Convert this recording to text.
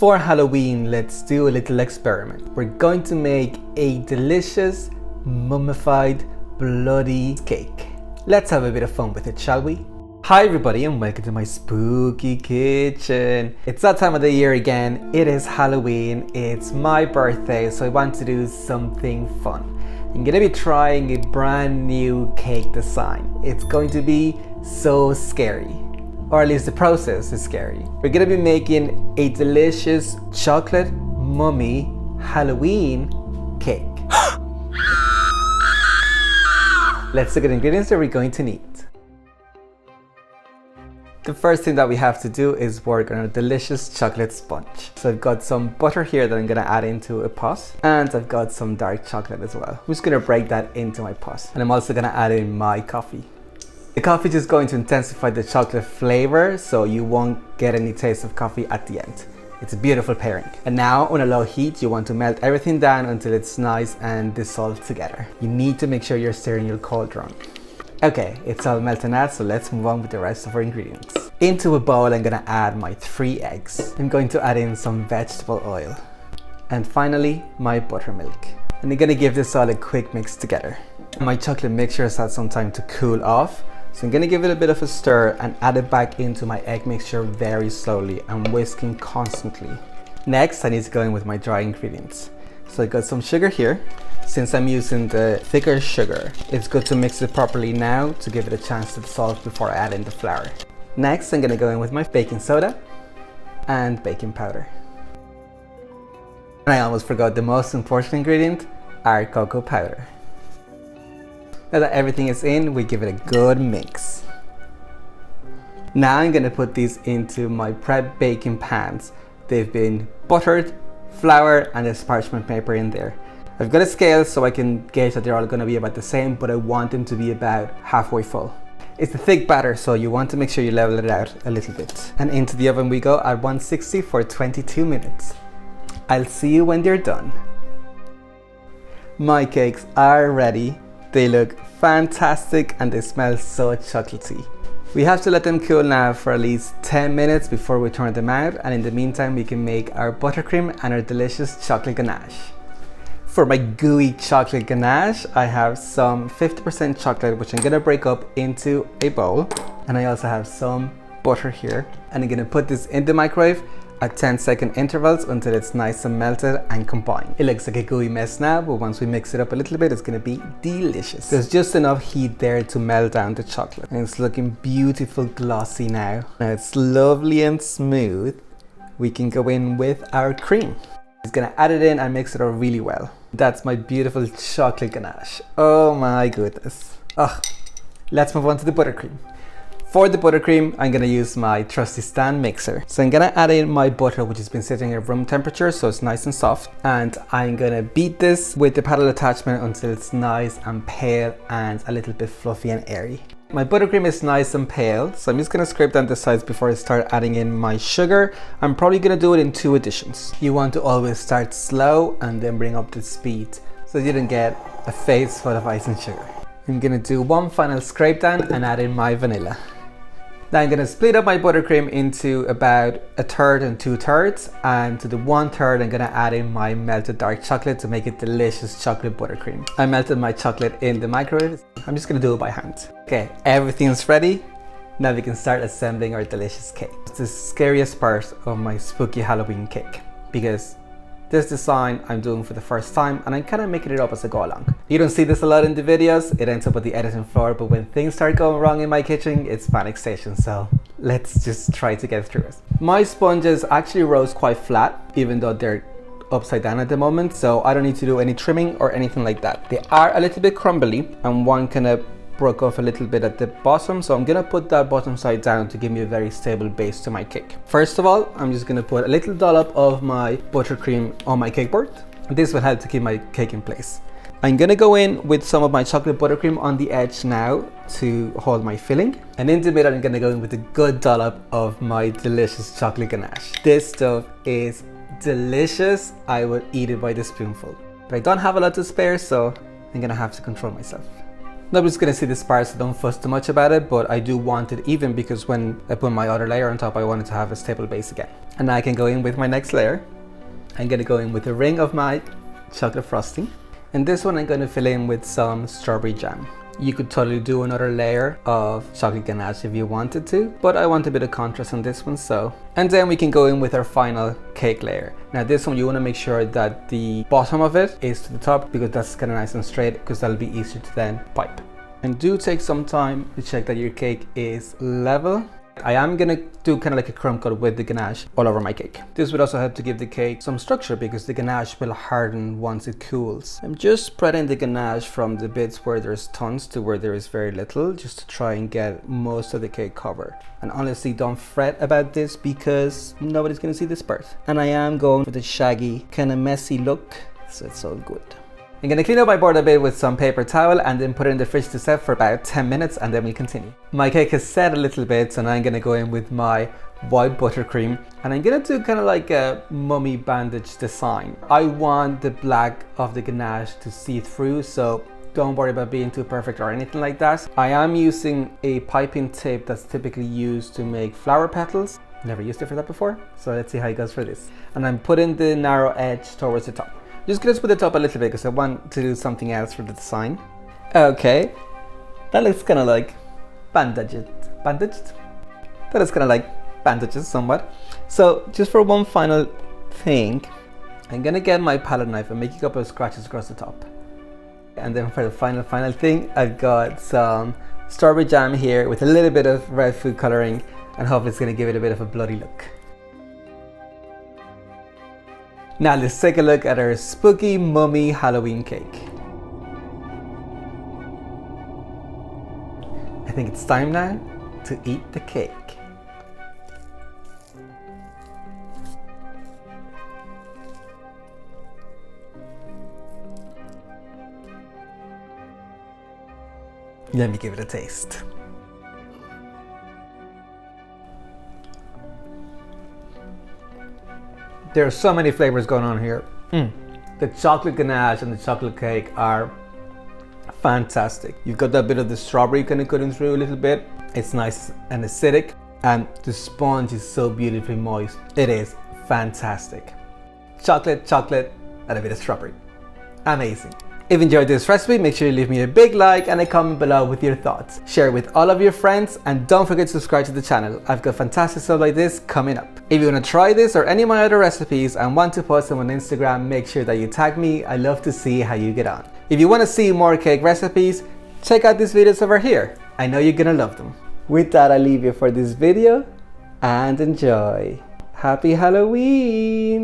For Halloween, let's do a little experiment. We're going to make a delicious, mummified, bloody cake. Let's have a bit of fun with it, shall we? Hi everybody and welcome to my spooky kitchen. It's that time of the year again. It is Halloween, it's my birthday, so I want to do something fun. I'm gonna be trying a brand new cake design. It's going to be so scary. Or at least the process is scary. We're gonna be making a delicious chocolate mummy Halloween cake. Let's look at the ingredients that we're going to need. The first thing that we have to do is work on a delicious chocolate sponge. So I've got some butter here that I'm gonna add into a pot, and I've got some dark chocolate as well. I'm just gonna break that into my pot, and I'm also gonna add in my coffee. The coffee is just going to intensify the chocolate flavor, so you won't get any taste of coffee at the end. It's a beautiful pairing. And now on a low heat, you want to melt everything down until it's nice and dissolved together. You need to make sure you're stirring your cauldron. Okay, it's all melted out, so let's move on with the rest of our ingredients. Into a bowl, I'm gonna add my 3 eggs. I'm going to add in some vegetable oil. And finally, my buttermilk. And I'm gonna give this all a quick mix together. My chocolate mixture has had some time to cool off, so I'm gonna give it a bit of a stir and add it back into my egg mixture very slowly and whisking constantly. Next, I need to go in with my dry ingredients. So I got some sugar here. Since I'm using the thicker sugar, it's good to mix it properly now to give it a chance to dissolve before I add in the flour. Next, I'm gonna go in with my baking soda and baking powder. And I almost forgot the most important ingredient, our cocoa powder. Now that everything is in, we give it a good mix. Now I'm gonna put these into my prep baking pans. They've been buttered, flour, and there's parchment paper in there. I've got a scale so I can gauge that they're all gonna be about the same, but I want them to be about halfway full. It's a thick batter, so you want to make sure you level it out a little bit. And into the oven we go at 160 for 22 minutes. I'll see you when they're done. My cakes are ready. They look fantastic and they smell so chocolatey. We have to let them cool now for at least 10 minutes before we turn them out, and in the meantime we can make our buttercream and our delicious chocolate ganache. For my gooey chocolate ganache, I have some 50% chocolate which I'm gonna break up into a bowl, and I also have some butter here, and I'm gonna put this in the microwave at 10-second intervals until it's nice and melted and combined. It looks like a gooey mess now, but once we mix it up a little bit, it's gonna be delicious. There's just enough heat there to melt down the chocolate, and it's looking beautiful glossy now. Now it's lovely and smooth. We can go in with our cream. Just gonna add it in and mix it up really well. That's my beautiful chocolate ganache. Oh my goodness. Let's move on to the buttercream. For the buttercream, I'm gonna use my trusty stand mixer. So I'm gonna add in my butter, which has been sitting at room temperature, so it's nice and soft. And I'm gonna beat this with the paddle attachment until it's nice and pale and a little bit fluffy and airy. My buttercream is nice and pale, so I'm just gonna scrape down the sides before I start adding in my sugar. I'm probably gonna do it in 2 additions. You want to always start slow and then bring up the speed so you don't get a face full of ice and sugar. I'm gonna do 1 final scrape down and add in my vanilla. Now I'm gonna split up my buttercream into about 1/3 and 2/3, and to the 1/3 I'm gonna add in my melted dark chocolate to make a delicious chocolate buttercream. I melted my chocolate in the microwave. I'm just gonna do it by hand. Okay, everything's ready. Now we can start assembling our delicious cake. It's the scariest part of my spooky Halloween cake, because this design I'm doing for the first time and I'm kind of making it up as I go along. You don't see this a lot in the videos, it ends up on the editing floor, but when things start going wrong in my kitchen, it's panic station, so let's just try to get through it. My sponges actually rose quite flat, even though they're upside down at the moment, so I don't need to do any trimming or anything like that. They are a little bit crumbly and one kind of broke off a little bit at the bottom, so I'm gonna put that bottom side down to give me a very stable base to my cake. First of all, I'm just gonna put a little dollop of my buttercream on my cake board. This will help to keep my cake in place. I'm gonna go in with some of my chocolate buttercream on the edge now to hold my filling, and in the middle I'm gonna go in with a good dollop of my delicious chocolate ganache. This stuff is delicious. I would eat it by the spoonful, but I don't have a lot to spare, so I'm gonna have to control myself. Nobody's gonna see this part, so don't fuss too much about it, but I do want it even because when I put my other layer on top, I wanted to have a stable base again. And now I can go in with my next layer. I'm gonna go in with a ring of my chocolate frosting. And this one I'm gonna fill in with some strawberry jam. You could totally do another layer of chocolate ganache if you wanted to, but I want a bit of contrast on this one, so. And then we can go in with our final cake layer. Now this one you wanna make sure that the bottom of it is to the top because that's kind of nice and straight, because that'll be easier to then pipe. And do take some time to check that your cake is level. I am gonna do kind of like a crumb cut with the ganache all over my cake. This would also help to give the cake some structure because the ganache will harden once it cools. I'm just spreading the ganache from the bits where there's tons to where there is very little, just to try and get most of the cake covered. And honestly, don't fret about this because nobody's gonna see this part. And I am going for the shaggy, kind of messy look, so it's all good. I'm gonna clean up my board a bit with some paper towel and then put it in the fridge to set for about 10 minutes and then we'll continue. My cake has set a little bit, so now I'm gonna go in with my white buttercream and I'm gonna do kind of like a mummy bandage design. I want the black of the ganache to see through, so don't worry about being too perfect or anything like that. I am using a piping tip that's typically used to make flower petals. Never used it for that before, so let's see how it goes for this. And I'm putting the narrow edge towards the top. Just gonna split it up a little bit because I want to do something else for the design. Okay, that looks kind of like bandaged. That looks kind of like bandages somewhat. So just for one final thing, I'm gonna get my palette knife and make a couple of scratches across the top. And then for the final thing, I've got some strawberry jam here with a little bit of red food coloring, and hopefully it's gonna give it a bit of a bloody look. Now let's take a look at our spooky mummy Halloween cake. I think it's time now to eat the cake. Let me give it a taste. There are so many flavors going on here. The chocolate ganache and the chocolate cake are fantastic. You've got that bit of the strawberry kind of cutting through a little bit. It's nice and acidic, and the sponge is so beautifully moist. It is fantastic. Chocolate, and a bit of strawberry. Amazing. If you enjoyed this recipe, make sure you leave me a big like and a comment below with your thoughts. Share it with all of your friends and don't forget to subscribe to the channel. I've got fantastic stuff like this coming up. If you want to try this or any of my other recipes and want to post them on Instagram, make sure that you tag me. I love to see how you get on. If you want to see more cake recipes, check out these videos over here. I know you're gonna love them. With that, I leave you for this video and enjoy. Happy Halloween!